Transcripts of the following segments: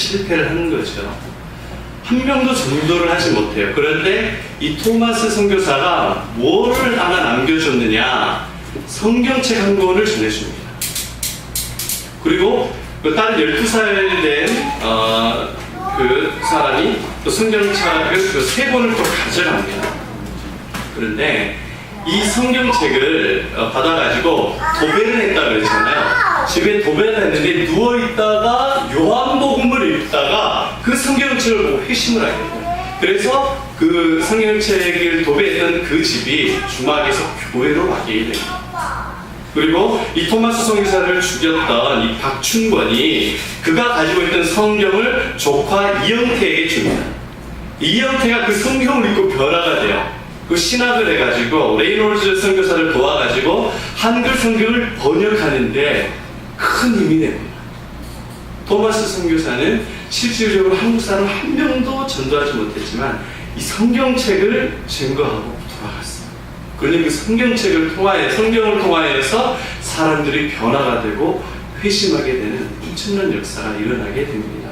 실패를 하는 거죠. 한 명도 전도를 하지 못해요. 그런데 이 토마스 선교사가 뭐를 하나 남겨줬느냐? 성경책 한 권을 전해줍니다. 그리고 그 다른 12살 된 그 사람이 또 성경책을 그 3권을 또 가져갑니다. 그런데 이 성경책을 받아가지고 도배를 했다 그랬잖아요. 집에 도배를 했는데 누워있다가 요한복음을 읽다가 그 성경책을 보고 회심을 하게 돼요. 그래서 그 성경책을 도배했던 그 집이 주막에서 교회로 바뀌게 됩니다. 그리고 이 토마스 선교사를 죽였던 이 박춘권이 그가 가지고 있던 성경을 조카 이영태에게 줍니다. 이영태가 그 성경을 읽고 변화가 돼요. 그 신학을 해가지고 레이놀즈 선교사를 도와가지고 한글 성경을 번역하는데 큰 힘이 됩니다. 토마스 선교사는 실질적으로 한국 사람 한 명도 전도하지 못했지만 이 성경책을 증거하고 돌아갔어요. 그러니 그 성경책을 성경을 통하여서 사람들이 변화가 되고 회심하게 되는 엄청난 역사가 일어나게 됩니다.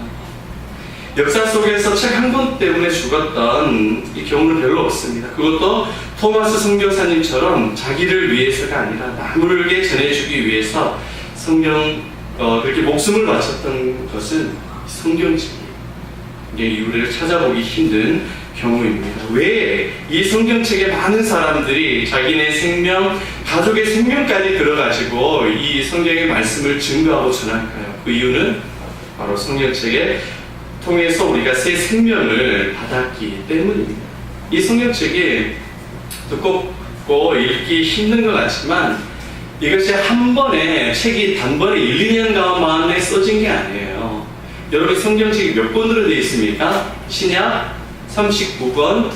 역사 속에서 책 한 권 때문에 죽었던 이 경우는 별로 없습니다. 그것도 토마스 선교사님처럼 자기를 위해서가 아니라 남에게 전해주기 위해서 그렇게 목숨을 바쳤던 것은 성경책이에요. 이게 이유를 찾아보기 힘든 경우입니다. 왜 이 성경책에 많은 사람들이 자기네 생명, 가족의 생명까지 들어가지고 이 성경의 말씀을 증거하고 전할까요? 그 이유는 바로 성경책에 통해서 우리가 새 생명을 받았기 때문입니다. 이 성경책이 두껍고 읽기 힘든 것 같지만 이것이 한 번에 책이 단번에 1, 2년 만에 써진 게 아니에요. 여러분 성경책이 몇 권으로 되어 있습니까? 신약 39권,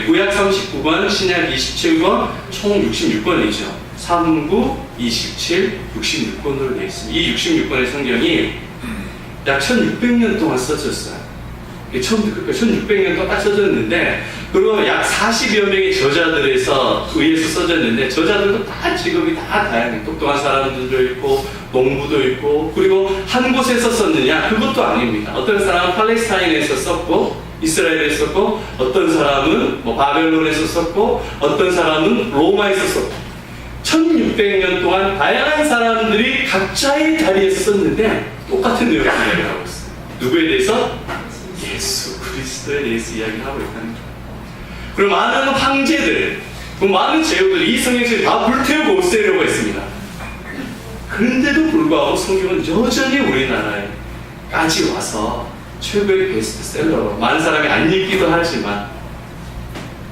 구약 39권, 신약 27권, 총 66권이죠. 39, 27, 66권으로 되어 있습니다. 이 66권의 성경이 약 1600년 동안 써졌어요. 1600년 동안 딱 써졌는데, 그리고 약 40여 명의 저자들에서 의해서 써졌는데, 저자들도 다 직업이 다 다양해요. 똑똑한 사람들도 있고, 농부도 있고, 그리고 한 곳에서 썼느냐? 그것도 아닙니다. 어떤 사람은 팔레스타인에서 썼고, 이스라엘에서 썼고, 어떤 사람은 바벨론에서 썼고, 어떤 사람은 로마에서 썼고, 1600년 동안 다양한 사람들이 각자의 자리에서 썼는데, 똑같은 내용을 이야기하고 있어요. 누구에 대해서? 예수 그리스도에 대해서 이야기하고 있다는 거예요. 그리고 많은 황제들, 많은 제후들 이 성경책을 다 불태우고 없애려고 했습니다. 그런데도 불구하고 성경은 여전히 우리나라에까지 와서 최고의 베스트셀러로 많은 사람이 안 읽기도 하지만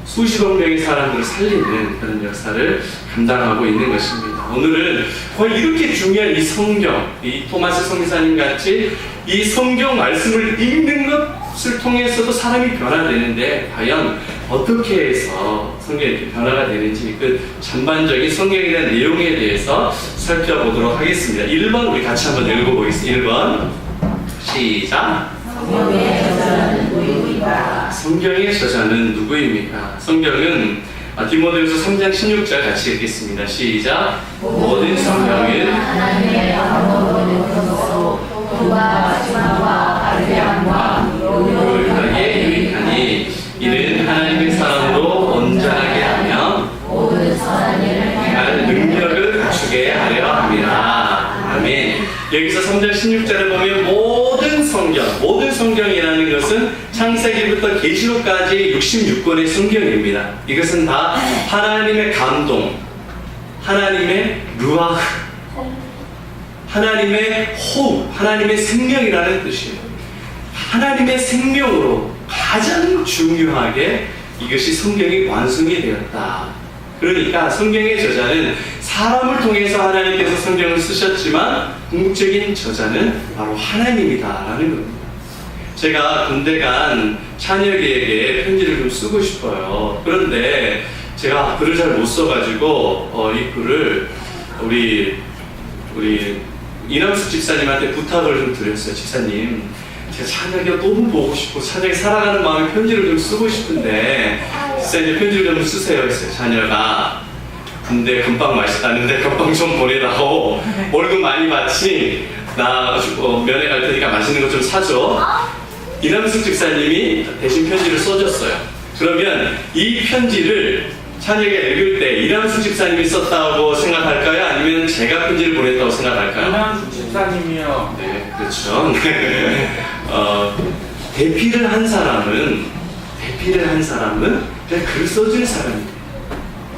수십억 명의 사람들을 살리는 그런 역사를 감당하고 있는 것입니다. 오늘은 거의 이렇게 중요한 이 성경, 이 토마스 선교사님 같이 이 성경 말씀을 읽는 것을 통해서도 사람이 변화되는데 과연 어떻게 해서 성경이 이렇게 변화가 되는지 그 전반적인 성경에 대한 내용에 대해서 살펴보도록 하겠습니다. 1번 우리 같이 한번 읽어보겠습니다. 1번 시작. 성경의 저자는 누구입니까? 성경의 저자는 누구입니까? 성경은 디모데후서 3장 16절 같이 읽겠습니다. 시작. 모든 성경은 하나님의 언어로 그와 마지막과 알량과 교육하게 유익하니 이는 하나님의 사람으로 온전하게 하며 모든 선한 일을 행할 능력을 갖추게 하려 합니다. 아멘. 여기서 3장 16절에 보면 모든 성경이라는 것은 창세기부터 계시록까지 66권의 성경입니다. 이것은 다 하나님의 감동, 하나님의 루아흐, 하나님의 호흡, 하나님의 생명이라는 뜻이에요. 하나님의 생명으로 가장 중요하게 이것이 성경이 완성이 되었다. 그러니까 성경의 저자는 사람을 통해서 하나님께서 성경을 쓰셨지만 궁극적인 저자는 바로 하나님이다라는 겁니다. 제가 군대 간 찬혁이에게 편지를 좀 쓰고 싶어요. 그런데 제가 글을 잘 못 써가지고 이 글을 우리 이남수 집사님한테 부탁을 좀 드렸어요. 집사님, 제가 찬혁이가 너무 보고 싶고 찬혁이 살아가는 마음에 편지를 좀 쓰고 싶은데 집사님 편지를 좀 쓰세요 했어요. 찬혁아, 군대 금방 맛있다는데 금방 좀 보내라고 월급 많이 받지. 나 면회 갈 테니까 맛있는 거 좀 사줘. 이남숙 집사님이 대신 편지를 써줬어요. 그러면 이 편지를 찬이가 읽을 때 이남숙 집사님이 썼다고 생각할까요? 아니면 제가 편지를 보냈다고 생각할까요? 이남숙 집사님이요. 네, 그렇죠. 대피를 한 사람은 그냥 글을 써주는 사람입니다.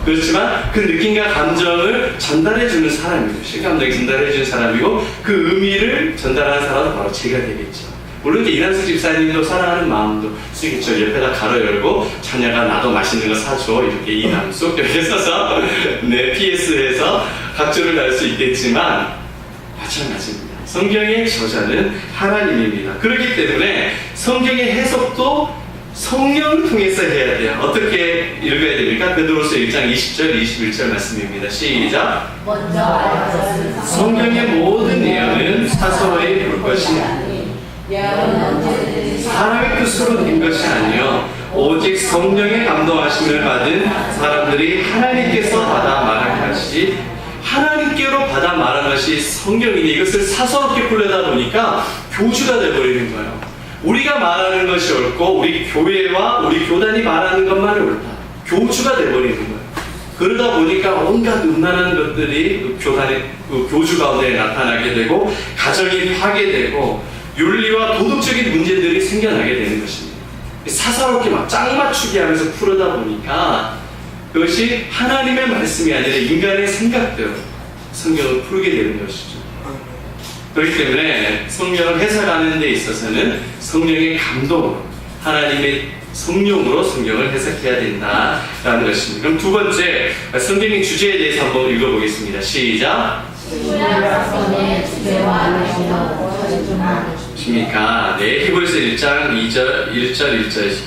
그렇지만 그 느낌과 감정을 전달해주는 사람이고, 실감나게 전달해주는 사람이고, 그 의미를 전달하는 사람은 바로 제가 되겠죠. 물론 이제 이남숙 집사님도 사랑하는 마음도 쓰겠죠. 옆에다 가로 열고 자녀가 나도 맛있는 거 사줘 이렇게 이남숙 이렇게 써서 네, PS해서 각조를 달 수 있겠지만 마찬가지입니다. 성경의 저자는 하나님입니다. 그렇기 때문에 성경의 해석도 성령을 통해서 해야 돼요. 어떻게 읽어야 됩니까? 베드로서 1장 20절 21절 말씀입니다. 시작. 먼저 알 것은 성경의 모든 예언은 사서의 볼 것이 예언은 언제든지 사람의 뜻으로 된 것이 아니요 오직 성령의 감동하심을 받은 사람들이 하나님께서 받아 말한 것이 하나님께로 받아 말한 것이 성경인데, 이것을 사서롭게 풀려다 보니까 교주가 되어버리는 거예요. 우리가 말하는 것이 옳고 우리 교회와 우리 교단이 말하는 것만이 옳다. 교주가 되어버리는 거예요. 그러다 보니까 온갖 음란한 것들이 교단의 교주 가운데 나타나게 되고 가정이 파괴되고 윤리와 도덕적인 문제들이 생겨나게 되는 것입니다. 사사롭게 막 짝 맞추기 하면서 풀어다 보니까 그것이 하나님의 말씀이 아니라 인간의 생각대로 성경을 풀게 되는 것이죠. 그렇기 때문에 성경을 해석하는 데 있어서는 성령의 감동으로, 하나님의 성령으로 성경을 해석해야 된다라는 것입니다. 그럼 두 번째, 성경의 주제에 대해서 한번 읽어보겠습니다. 시작. 신약 사건의 주제와 내용을 십니까? 네, 히브리서 1장 1절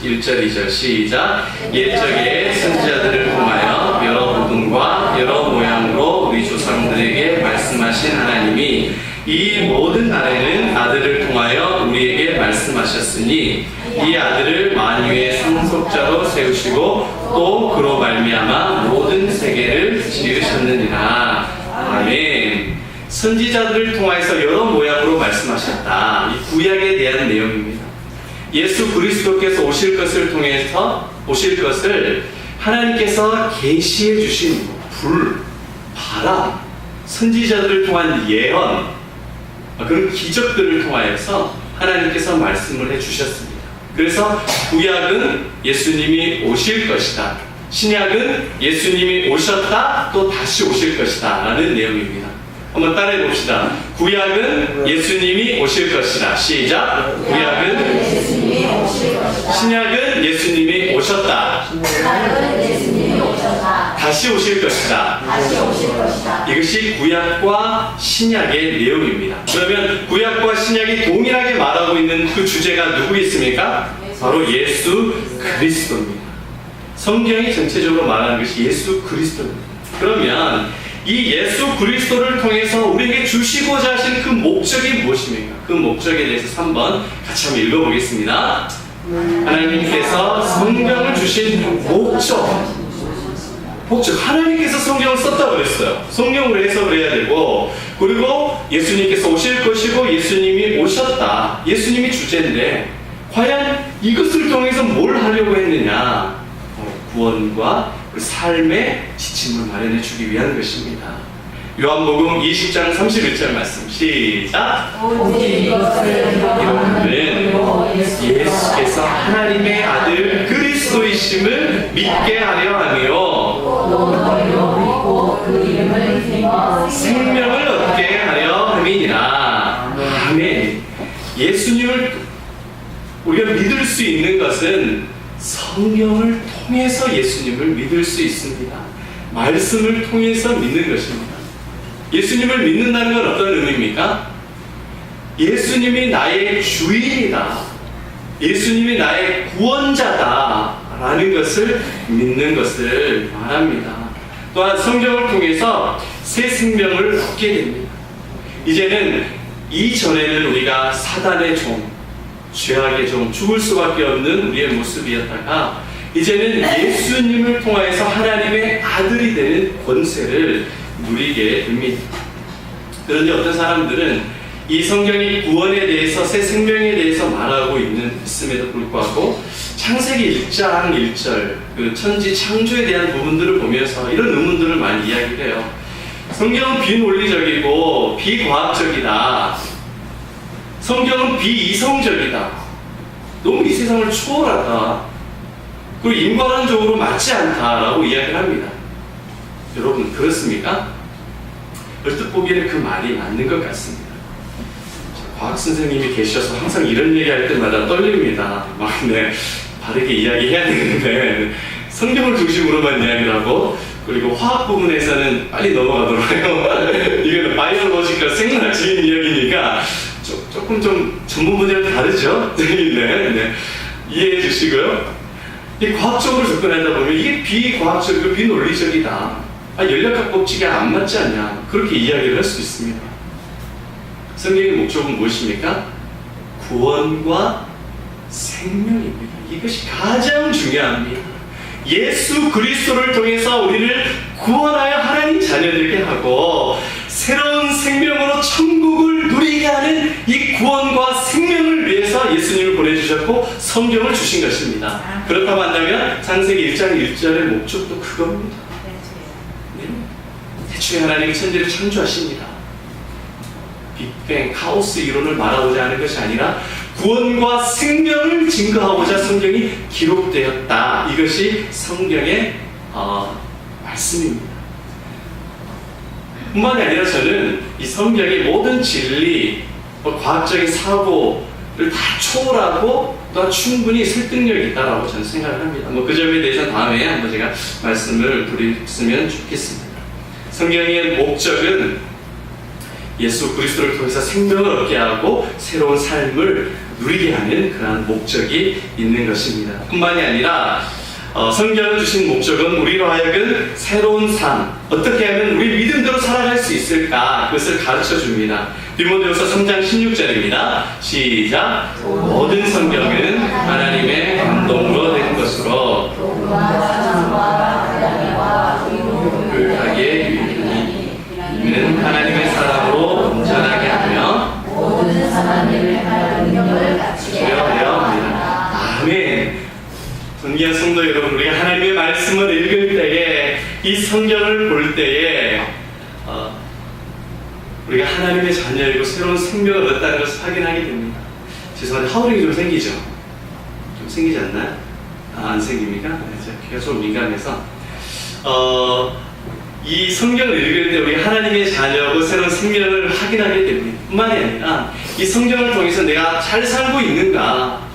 2절 시작. 옛적에 선지자들을 통하여 여러 부분과 여러 모양으로 우리 조상들에게 말씀하신 하나님이 이 모든 날에는 아들을 통하여 우리에게 말씀하셨으니 이 아들을 만유의 상속자로 세우시고 또 그로 말미암아 모든 세계를 지으셨느니라. 아멘. 선지자들을 통해서 여러 모양으로 말씀하셨다. 이 구약에 대한 내용입니다. 예수 그리스도께서 오실 것을 하나님께서 계시해 주신 불, 바람, 선지자들을 통한 예언, 그런 기적들을 통하여서 하나님께서 말씀을 해주셨습니다. 그래서 구약은 예수님이 오실 것이다. 신약은 예수님이 오셨다 또 다시 오실 것이다 라는 내용입니다. 한번 따라해 봅시다. 구약은 예수님이 오실 것이다. 시작. 구약은 예수님이 오실 것이다. 신약은 예수님이 오셨다. 신약은 예수님이 오셨다. 다시 오실 것이다. 다시 오실 것이다. 이것이 구약과 신약의 내용입니다. 그러면 구약과 신약이 동일하게 말하고 있는 그 주제가 누구 있습니까? 바로 예수 그리스도입니다. 성경이 전체적으로 말하는 것이 예수 그리스도입니다. 그러면 이 예수 그리스도를 통해서 우리에게 주시고자 하신 그 목적이 무엇입니까? 그 목적에 대해서 한번 같이 한번 읽어보겠습니다. 하나님께서 성경을 주신 목적, 하나님께서 성경을 썼다고 그랬어요. 성경으로 해석을 해야 되고, 그리고 예수님께서 오실 것이고 예수님이 오셨다. 예수님이 주제인데 과연 이것을 통해서 뭘 하려고 했느냐? 구원과 그 삶의 지침을 마련해 주기 위한 것입니다. 요한복음 20장 31절 말씀 시작. 오직 이것을 이거는 예수께서 하나님의 아들 그리스도이심을 믿게 하려 하며 또 너희로 믿고 그 이름을 생명을 얻게 하려 함이니라. 아멘. 예수님을 우리가 믿을 수 있는 것은 성경을 통해서 예수님을 믿을 수 있습니다. 말씀을 통해서 믿는 것입니다. 예수님을 믿는다는 건 어떤 의미입니까? 예수님이 나의 주인이다. 예수님이 나의 구원자다. 라는 것을 믿는 것을 말합니다. 또한 성경을 통해서 새 생명을 얻게 됩니다. 이제는 이전에는 우리가 사단의 종, 죄악의 종, 죽을 수밖에 없는 우리의 모습이었다가 이제는 예수님을 통하여서 하나님의 아들이 되는 권세를 누리게 됩니다. 그런데 어떤 사람들은 이 성경이 구원에 대해서 새 생명에 대해서 말하고 있음에도 불구하고 창세기 1장 1절 그 천지 창조에 대한 부분들을 보면서 이런 의문들을 많이 이야기를 해요. 성경은 비논리적이고 비과학적이다. 성경은 비이성적이다. 너무 이 세상을 초월하다. 그리고 인과론적으로 맞지 않다라고 이야기를 합니다. 여러분 그렇습니까? 얼뜻 보기에는 그 말이 맞는 것 같습니다. 과학 선생님이 계셔서 항상 이런 얘기할 때마다 떨립니다. 막 네, 바르게 이야기해야 되는데 성경을 중심으로만 이야기를 하고 그리고 화학 부분에서는 빨리 넘어가도록 해요. 이거는 바이올로지컬 생물학적인 이야기니까 조금 좀 전문 분야랑 다르죠? 네. 이해해 주시고요. 이 과학적으로 접근하다 보면 이게 비과학적이고 비논리적이다. 연력학 법칙에 안 맞지 않냐. 그렇게 이야기를 할 수 있습니다. 성경의 목적은 무엇입니까? 구원과 생명입니다. 이것이 가장 중요합니다. 예수 그리스도를 통해서 우리를 구원하여 하나님 자녀되게 하고 새로운 생명으로 천국을 누리게 하는 이 구원과 생명을 위해서 예수님을 보내주셨고 성경을 주신 것입니다. 그렇다고 한다면 창세기 1장 1절의 목적도 그겁니다. 네. 태초에 하나님이 천지를 창조하십니다. 빅뱅, 카오스 이론을 말하고자 하는 것이 아니라 구원과 생명을 증거하고자 성경이 기록되었다. 이것이 성경의 말씀입니다. 뿐만이 아니라 저는 이 성경의 모든 진리, 과학적인 사고를 다 초월하고 또한 충분히 설득력이 있다고 저는 생각을 합니다. 그 점에 대해서는 다음에 한번 제가 말씀을 드렸으면 좋겠습니다. 성경의 목적은 예수 그리스도를 통해서 생명을 얻게 하고 새로운 삶을 누리게 하는 그러한 목적이 있는 것입니다. 뿐만이 아니라 성경을 주신 목적은 우리로 하여금 새로운 삶, 어떻게 하면 우리 믿음대로 살아갈 수 있을까 그것을 가르쳐 줍니다. 디모데후서 3장 16절입니다. 시작. 모든 성경은 하나님의 감동으로 된 것으로 교육하기에 유익하니 이는 하나님의 사람으로 온전하게 하며 모든 사람들을 하나님의 능력을 갖추게 하려 합니다. 아멘. 존귀한 성도 여러분, 우리가 하나님의 말씀을 읽을 때에 이 성경을 볼 때에 우리가 하나님의 자녀이고 새로운 생명을 얻었다는 것을 확인하게 됩니다. 죄송한데 하울링이 좀 생기죠? 좀 생기지 않나요? 안 생깁니까? 네, 제가 귀가 좀 민감해서 이 성경을 읽을 때 우리 하나님의 자녀고 새로운 생명을 확인하게 됩니다. 뿐만이 아니라 이 성경을 통해서 내가 잘 살고 있는가,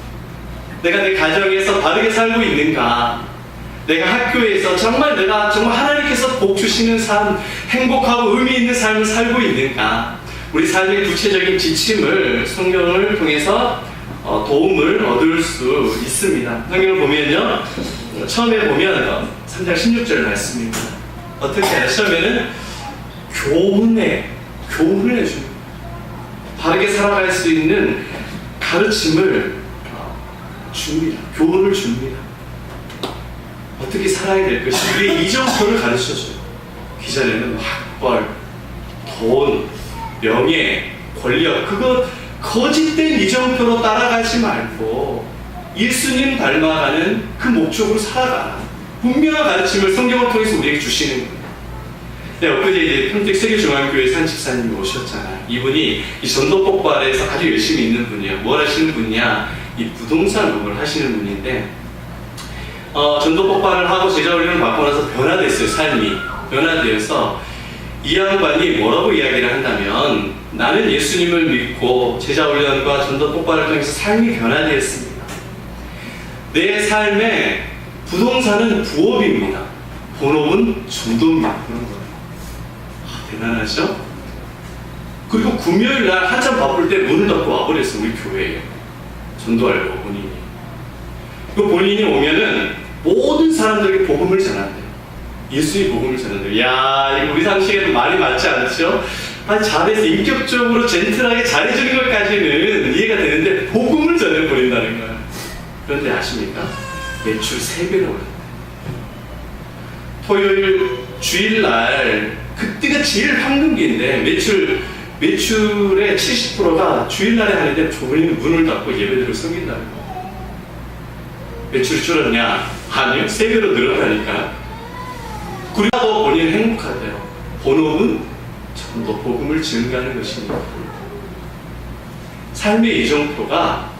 내가 내 가정에서 바르게 살고 있는가, 내가 학교에서 정말 하나님께서 복 주시는 삶, 행복하고 의미 있는 삶을 살고 있는가, 우리 삶의 구체적인 지침을 성경을 통해서 도움을 얻을 수 있습니다. 성경을 보면요, 처음에 보면 3장 16절 말씀입니다. 어떻게 해요? 처음에는 교훈을 해줍니다. 바르게 살아갈 수 있는 가르침을 줍니다. 교훈을 줍니다. 어떻게 살아야 될 것이 우리의 이정표를 가르쳐줘요. 기존에는 학벌, 돈, 명예, 권력, 그거 거짓된 이정표로 따라가지 말고 예수님 닮아가는 그 목적으로 살아가라. 분명한 가르침을 성경을 통해서 우리에게 주시는 거예요. 네, 엊그제 이제 평택 세계중앙교회 산 집사님이 오셨잖아요. 이분이 이 전도 폭발에서 아주 열심히 있는 분이에요. 뭘 하시는 분이냐? 이 부동산 업을 하시는 분인데, 전도 폭발을 하고 제자 훈련을 받고 나서 변화됐어요. 삶이 변화되어서 이 양반이 뭐라고 이야기를 한다면, 나는 예수님을 믿고 제자 훈련과 전도 폭발을 통해서 삶이 변화되었습니다. 내 삶에 부동산은 부업입니다. 본업은 전도입니다. 그런 거예요. 대단하죠? 그리고 금요일날 한참 바쁠 때 문을 닫고 와버렸어요. 우리 교회에. 전도하려고 본인이. 그 본인이 오면은 모든 사람들에게 복음을 전한대요. 예수의 복음을 전한대요. 야, 이거 우리 상식에도 말이 맞지 않죠? 아니, 잘해서 인격적으로 젠틀하게 잘해주는 것까지는 이해가 되는데 복음을 전해버린다는 거예요. 그런데 아십니까? 매출 3배로 올랐대요. 토요일 주일날 그때가 제일 황금기인데 매출 매출의 70%가 주일날에 하는데 본인은 문을 닫고 예배드리고 섬긴다는 거예요. 매출이 줄었냐? 아니요. 3배로 늘어나니까. 그래도 본인은 행복하대요. 본업은 전도 복음을 증가하는 것입니다. 삶의 이정표가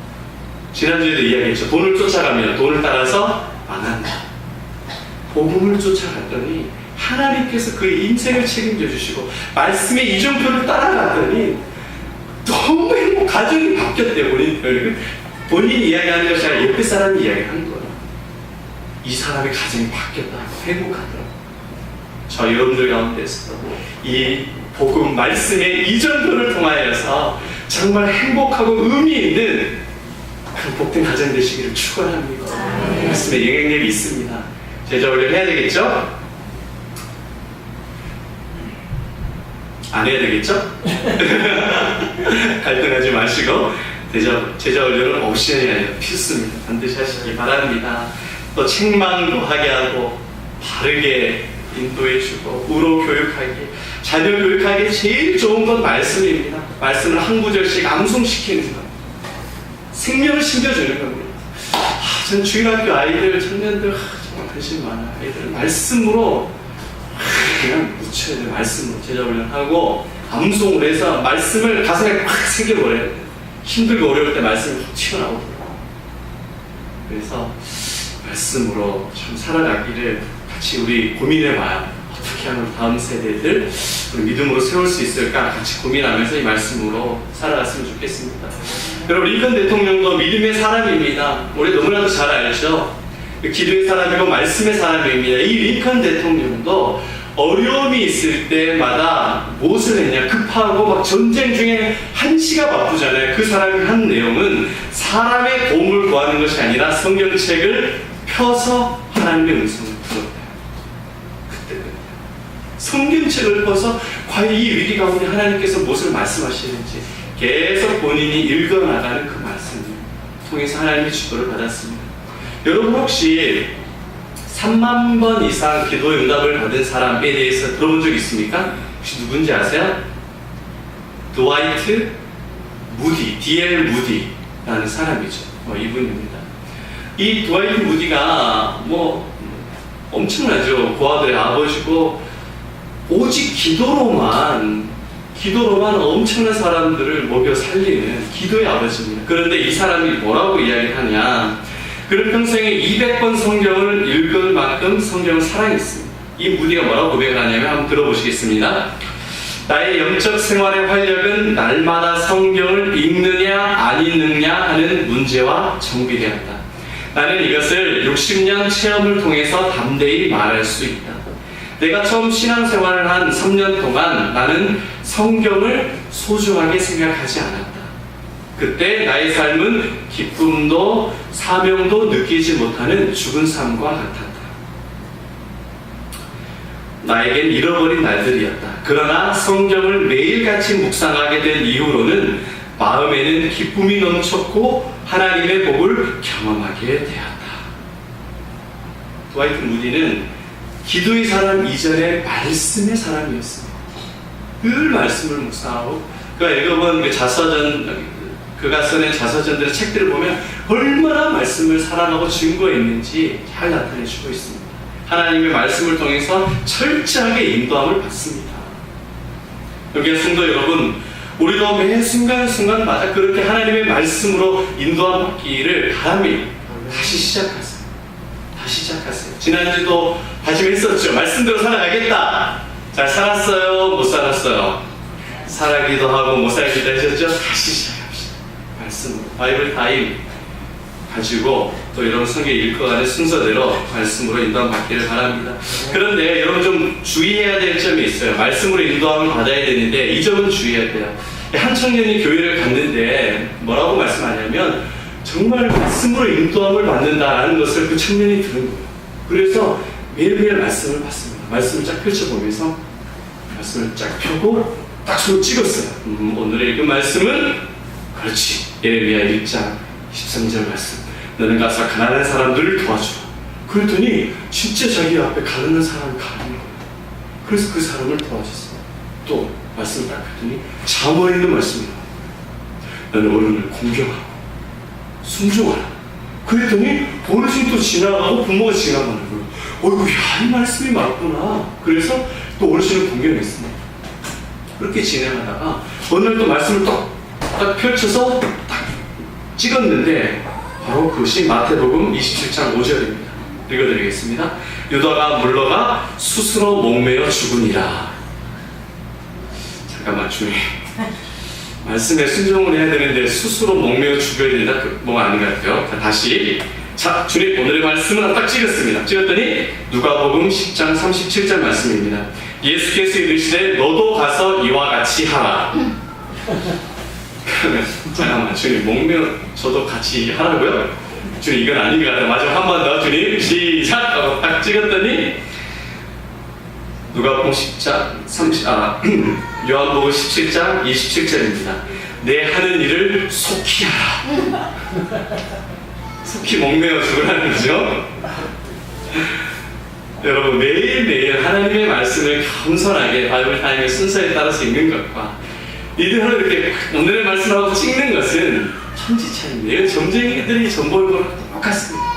지난주에도 이야기했죠. 돈을 쫓아가면 돈을 따라서 망한다. 복음을 쫓아갔더니 하나님께서 그의 인생을 책임져 주시고 말씀의 이정표를 따라갔더니 너무 행복, 가정이 바뀌었대요. 본인이 이야기하는 것이 아니라 옆에 사람이 이야기하는 거예요. 이 사람의 가정이 바뀌었다고 행복하더라고요. 저 여러분들 가운데서 이 복음 말씀의 이정표를 통하여서 정말 행복하고 의미 있는 그 복된 가정 되시기를 축원합니다. 말씀에 영향력이 있습니다. 제자 훈련 해야 되겠죠? 안 해야 되겠죠? 갈등하지 마시고 제자 훈련은 옵션이 아니라 필수입니다. 반드시 하시기 바랍니다. 또 책망도 하게 하고 바르게 인도해주고 우로 교육하기, 자녀 교육하기 제일 좋은 건 말씀입니다. 말씀을 한 구절씩 암송시키는 것, 생명을 심겨주는 겁니다. 전 중학교 아이들, 청년들 정말 관심 많아요. 아이들 말씀으로 그냥 묻혀야 돼요. 말씀으로 제자훈련하고 암송을 해서 말씀을 가슴에 팍 새겨버려야 돼요. 힘들고 어려울 때 말씀이 확 튀어나오더라고요. 그래서 말씀으로 참 살아가기를 같이 우리 고민해봐요. 어떻게 하면 다음 세대들 우리 믿음으로 세울 수 있을까 같이 고민하면서 이 말씀으로 살아갔으면 좋겠습니다. 여러분, 링컨 대통령도 믿음의 사람입니다. 우리 너무나도 잘 알죠. 기도의 사람이고 말씀의 사람입니다. 이 링컨 대통령도 어려움이 있을 때마다 무엇을 했냐, 급하고 막 전쟁 중에 한시가 바쁘잖아요. 그 사람이 한 내용은 사람의 도움을 구하는 것이 아니라 성경책을 펴서 하나님의 음성을 들었다. 성경책을 펴서 과연 이 위기 가운데 하나님께서 무엇을 말씀하시는지 계속 본인이 읽어나가는 그 말씀을 통해서 하나님의 주도를 받았습니다. 여러분 혹시 3만 번 이상 기도 응답을 받은 사람에 대해서 들어본 적 있습니까? 혹시 누군지 아세요? 드와이트 무디, D.L. 무디라는 사람이죠. 이분입니다. 이 드와이트 무디가 엄청나죠. 고아들의 아버지고 오직 기도로만 엄청난 사람들을 먹여 살리는 기도의 아버지입니다. 그런데 이 사람이 뭐라고 이야기하냐? 그는 평생에 200번 성경을 읽을 만큼 성경을 사랑했습니다. 이 무디가 뭐라고 고백을 하냐면 한번 들어보시겠습니다. 나의 영적 생활의 활력은 날마다 성경을 읽느냐 안 읽느냐 하는 문제와 정비되었다. 나는 이것을 60년 체험을 통해서 담대히 말할 수 있다. 내가 처음 신앙생활을 한 3년 동안 나는 성경을 소중하게 생각하지 않았다. 그때 나의 삶은 기쁨도 사명도 느끼지 못하는 죽은 삶과 같았다. 나에겐 잃어버린 날들이었다. 그러나 성경을 매일같이 묵상하게 된 이후로는 마음에는 기쁨이 넘쳤고 하나님의 복을 경험하게 되었다. 드와이트 무디는 기도의 사람 이전에 말씀의 사람이었습니다. 늘 말씀을 묵상하고 그가 읽어본 그가 써낸 자서전들의 책들을 보면 얼마나 말씀을 사랑하고 증거했는지 잘 나타내주고 있습니다. 하나님의 말씀을 통해서 철저하게 인도함을 받습니다. 여기에 성도 여러분, 우리도 매 순간순간마다 그렇게 하나님의 말씀으로 인도함 받기를 바랍니다. 다시 시작하세요. 지난주도 다짐했었죠. 말씀대로 살아가겠다. 잘 살았어요? 못 살았어요? 살아기도 하고 못 살기도 하셨죠? 다시 시작합시다. 말씀으로. 바이블 타임 가지고 또 여러분 성경 읽어가는 순서대로 말씀으로 인도함 받기를 바랍니다. 그런데 여러분 좀 주의해야 될 점이 있어요. 말씀으로 인도함을 받아야 되는데 이 점은 주의해야 돼요. 한 청년이 교회를 갔는데 뭐라고 말씀하냐면 정말 말씀으로 인도함을 받는다라는 것을 그 청년이 들은 거예요. 그래서 매일매일 말씀을 받습니다. 말씀을 쫙 펼쳐보면서 말씀을 쫙 펴고 딱 손을 찍었어요. 오늘의 읽은 말씀은 그렇지. 예레미야 1장 13절 말씀. 너는 가서 가난한 사람들을 도와주라. 그랬더니 진짜 자기 앞에 가난한 사람이 가는 거예요. 그래서 그 사람을 도와줬어요. 또 말씀을 딱 했더니 잠언에 있는 말씀이에요. 나는 어른을 공경하고 순종하라. 그랬더니 어르신이 또 지나가고 부모가 지나가는 거예요. 어이구, 야, 이 말씀이 맞구나. 그래서 또 어르신을 공경했습니다. 그렇게 진행하다가 어느 날 또 말씀을 딱 펼쳐서 딱 찍었는데 바로 그것이 마태복음 27장 5절입니다. 읽어드리겠습니다. 유다가 물러가 스스로 목매어 죽으니라. 잠깐만, 주님. 말씀에 순종을 해야 되는데 스스로 목매어 죽어야 된다? 뭐가 아닌 것 같아요. 자, 다시. 자, 주님 오늘의 말씀을 딱 찍었습니다. 찍었더니 누가복음 10장 37절 말씀입니다. 예수께서 이르시되 너도 가서 이와 같이 하라. 그러면 잠깐만, 주님 목매어 저도 같이 하라고요? 주님 이건 아닌 것 같아요. 마지막 한 번 더. 주님 시작 하고 딱 찍었더니 누가복음 10장 요한복음 17장 27절입니다. 내 하는 일을 속히 하라. 속히 목매어 죽으라는 거죠. 여러분, 매일매일 하나님의 말씀을 겸손하게 바이블 타임의 순서에 따라서 읽는 것과 이대로 이렇게 오늘의 말씀하고 찍는 것은 천지차이입니다. 점쟁이들이 전보는 거랑 똑같습니다.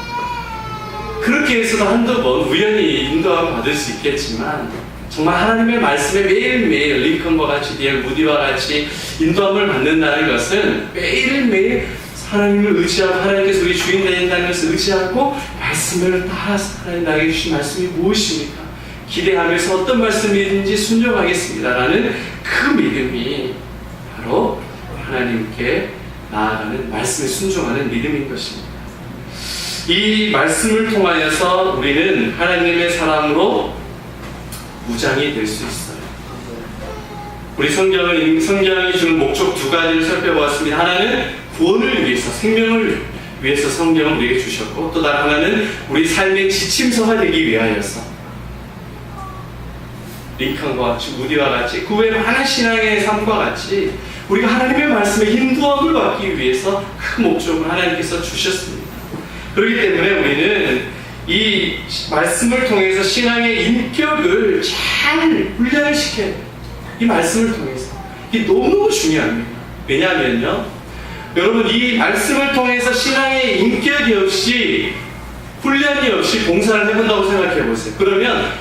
그렇게 해서도 한두 번 우연히 인도함을 받을 수 있겠지만 정말 하나님의 말씀에 매일매일 링컨과 같이 디엘 무디와 같이 인도함을 받는다는 것은 매일매일 하나님을 의지하고 하나님께서 우리 주인 되신다는 것을 의지하고 말씀을 따라서 하나님 나에게 주신 말씀이 무엇입니까? 기대하면서 어떤 말씀이든지 순종하겠습니다라는 그 믿음이 바로 하나님께 나아가는 말씀에 순종하는 믿음인 것입니다. 이 말씀을 통하여서 우리는 하나님의 사람으로 무장이 될 수 있어요. 우리 성경이 주는 목적 두 가지를 살펴보았습니다. 하나는 구원을 위해서, 생명을 위해서 성경을 우리에게 주셨고, 또 다른 하나는 우리 삶의 지침서가 되기 위하여서 링컨과 같이, 무디와 같이, 그 외에 많은 신앙의 삶과 같이 우리가 하나님의 말씀에 인도함을 받기 위해서 그 목적을 하나님께서 주셨습니다. 그렇기 때문에 우리는 이 말씀을 통해서 신앙의 인격을 잘 훈련을 시켜야 돼요. 이 말씀을 통해서. 이게 너무 중요합니다. 왜냐하면요, 여러분, 이 말씀을 통해서 신앙의 인격이 없이, 훈련이 없이 봉사를 해본다고 생각해 보세요. 그러면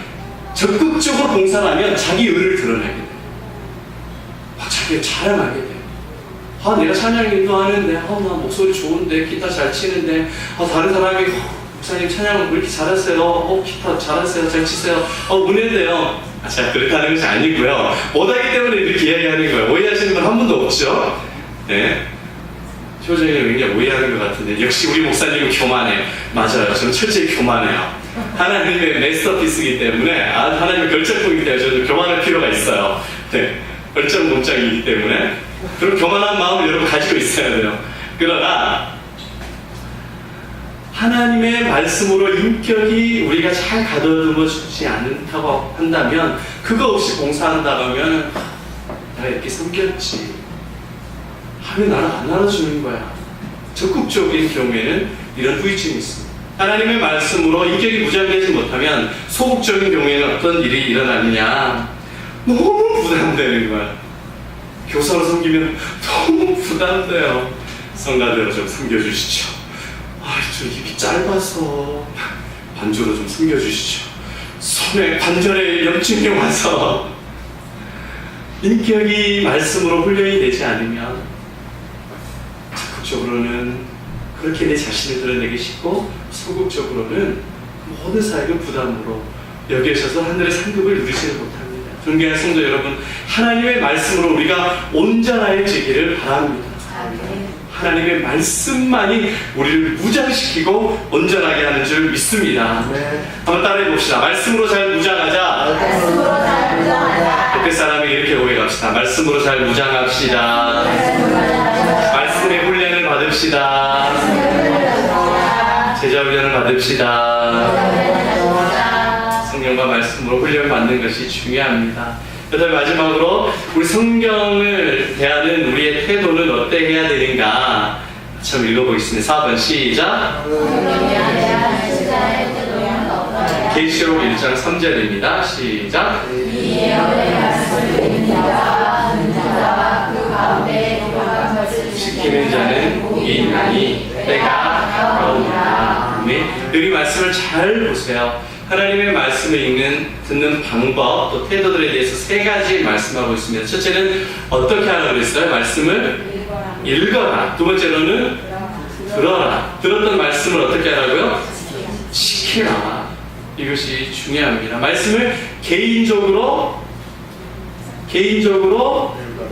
적극적으로 봉사를 하면 자기 의를 드러내게 돼요. 자기가 자랑하게 돼요. 아, 내가 찬양 인도하는데, 나 목소리 좋은데, 기타 잘 치는데, 다른 사람이, 목사님 찬양 왜 이렇게 잘하세요? 기타 잘하세요? 잘 치세요? 은혜인데요. 제가 그렇다는 것이 아니고요. 못하기 때문에 이렇게 이야기하는 거예요. 오해하시는 분 한 분도 없죠? 네. 효정이는 굉장히 오해하는 것 같은데, 역시 우리 목사님은 교만해요. 맞아요. 저는 철저히 교만해요. 하나님의 메스터피스이기 때문에, 하나님의 결정품이기 때문에 저는 교만할 필요가 있어요. 네. 결정문장이기 때문에. 그럼 교만한 마음을 여러분 가지고 있어야 돼요. 그러나 하나님의 말씀으로 인격이 우리가 잘 가다듬어주지 않다고 한다면, 그거 없이 봉사한다고 하면 내가 이렇게 섬겼지, 왜 나는 안 알아주는 거야? 적극적인 경우에는 이런 후유증이 있습니다. 하나님의 말씀으로 인격이 무장되지 못하면 소극적인 경우에는 어떤 일이 일어나느냐, 너무 부담되는 거야. 교사로 섬기면 너무 부담돼요. 성가대로 좀 섬겨주시죠. 저 입이 짧아서 반주로 좀 섬겨주시죠. 손에 관절에 염증이 와서. 인격이 말씀으로 훈련이 되지 않으면 적극적으로는 그렇게 내 자신을 드러내기 쉽고, 소극적으로는 모든 사역을 부담으로 여기셔서 하늘의 상급을 누리지를 못합니다. 존경하는 성도 여러분, 하나님의 말씀으로 우리가 온전해지기를 바랍니다. 하나님의 말씀만이 우리를 무장시키고 온전하게 하는 줄 믿습니다. 한번 따라해 봅시다. 말씀으로 잘 무장하자. 말씀으로 잘 무장하자. 옆에 사람에게 이렇게 고백합시다. 말씀으로 잘 무장합시다. 말씀의 훈련을 받읍시다. 제자 훈련을 받읍시다. 성령과 말씀으로 훈련을 받는 것이 중요합니다. 그다음에 마지막으로 우리 성경을 대하는 우리의 태도는 어때야 되는가 좀 읽어보겠습니다. 4번 시작. 계시록 1장 3절입니다. 시작. 이 예언의 말씀을 듣는 자와 듣는 자와 그 가운데 동감한 것을 지키는 자는 복이 있나니 때가 가까우니라. 아멘. 여기 말씀을 잘 보세요. 하나님의 말씀을 듣는 방법, 또 태도들에 대해서 세 가지 말씀하고 있습니다. 첫째는 어떻게 하라고 그랬어요? 말씀을 읽어라. 두 번째로는 들어라. 들었던 말씀을 어떻게 하라고요? 지키라. 이것이 중요합니다. 말씀을 개인적으로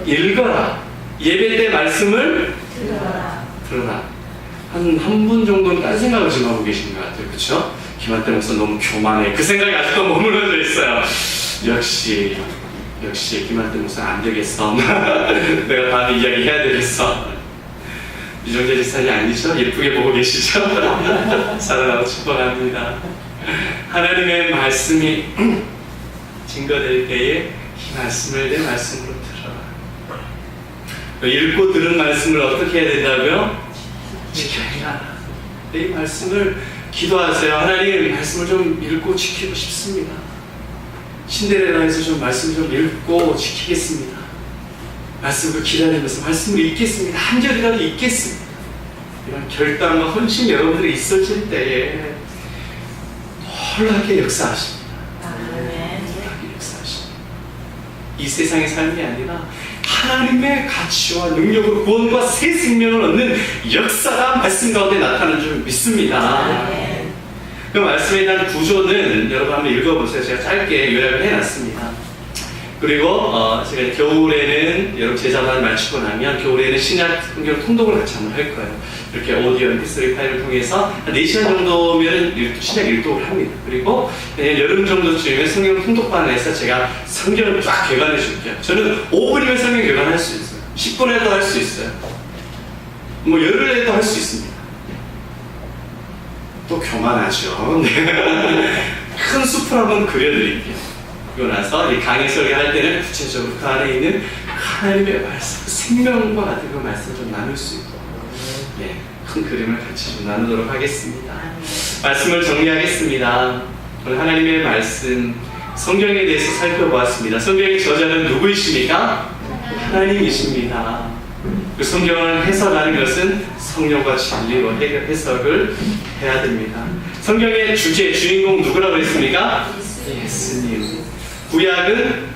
읽어라. 예배 때 말씀을 들어라. 한 분 정도는 딴 생각을 좀 하고 계신 것 같아요. 그렇죠? 김한태 목사 너무 교만해. 그 생각이 아직도 머물러져 있어요. 역시 김한태 목사 안 되겠어. 내가 다음에 이야기 해야 되겠어. 이정재 지사님 아니죠? 예쁘게 보고 계시죠? 사랑하고 축복합니다. 하나님의 말씀이 증거될 때에 이 말씀을 내 말씀으로 들어라. 읽고 들은 말씀을 어떻게 해야 된다고요? 지켜야. 이 말씀을 기도하세요. 하나님, 말씀을 좀 읽고 지키고 싶습니다. 신데렐라에서 좀 말씀 좀 읽고 지키겠습니다. 말씀을 기다리면서 말씀을 읽겠습니다. 한 절이라도 읽겠습니다. 이런 결단과 헌신 여러분들이 있어질 때에 놀랍게 역사하십니다. 놀랍게 역사하십니다. 이 세상의 삶이 아니라 하나님의 가치와 능력으로 구원과 새 생명을 얻는 역사가 말씀 가운데 나타나는 줄 믿습니다. 그 말씀에 대한 구조는 여러분 한번 읽어보세요. 제가 짧게 요약을 해놨습니다. 그리고 제가 겨울에는 여러분 제자반 마치고 나면 겨울에는 신약 성경 통독을 같이 한번 할 거예요. 이렇게 오디오 MP3 파일을 통해서 한 4시간 정도면 신약 일독을 합니다. 그리고 여름 정도쯤이면 성경 통독반을 해서 제가 성경을 쫙 개관해 줄게요. 저는 5분이면 성경 개관할 수 있어요. 10분에도 할 수 있어요. 뭐 열흘에도 할 수 있습니다. 또 교만하죠. 큰 숲을 한번 그려드릴게요. 그리고 나서 이 강의 설교할 때는 구체적으로 그 안에 있는 하나님의 말씀, 생명과 같은 그 말씀을 좀 나눌 수 있도록 큰 그림을 같이 좀 나누도록 하겠습니다. 말씀을 정리하겠습니다. 오늘 하나님의 말씀, 성경에 대해서 살펴보았습니다. 성경의 저자는 누구이십니까? 하나님이십니다. 그 성경을 해석하는 것은 성령과 진리로 해석을 해야 됩니다. 성경의 주인공 누구라고 했습니까? 예수님. 구약은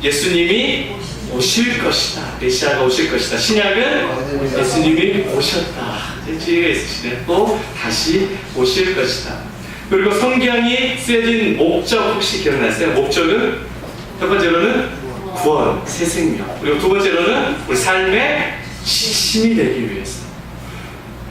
예수님이 오실 것이다. 메시아가 오실 것이다. 신약은 예수님이 오셨다. 지혜가 있으시네. 또 다시 오실 것이다. 그리고 성경이 쓰여진 목적 혹시 기억나세요? 목적은 첫 번째로는 구원, 새 생명. 그리고 두 번째로는 우리 삶의 시침이 되기 위해서.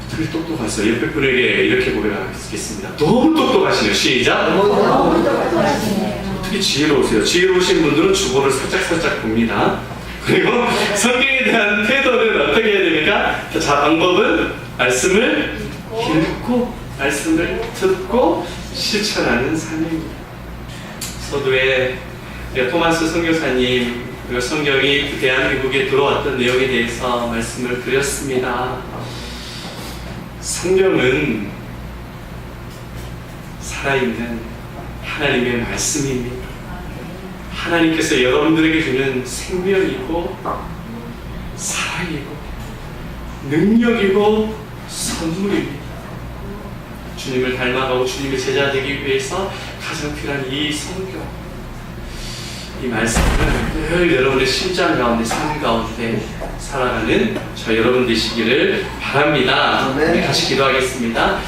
되게 똑똑하세요. 옆에 분에게 이렇게 고백하겠습니다. 너무 똑똑하시네요. 시작. 너무 똑똑하시네요. 특히 지혜로우세요. 지혜로우신 분들은 주보를 살짝 봅니다. 그리고 성경에 대한 태도는 어떻게 해야 됩니까? 자, 방법은 말씀을 읽고 말씀을 듣고 실천하는 삶입니다. 서두에 토마스 선교사님 그리고 성경이 대한민국에 들어왔던 내용에 대해서 말씀을 드렸습니다. 성경은 살아있는 하나님의 말씀입니다. 하나님께서 여러분들에게 주는 생명이고 사랑이고 능력이고 선물입니다. 주님을 닮아가고 주님의 제자 되기 위해서 가장 필요한 이 성경, 이 말씀을 늘 여러분의 심장 가운데, 삶 가운데 살아가는 저 여러분 되시기를 바랍니다. 같이 기도하겠습니다.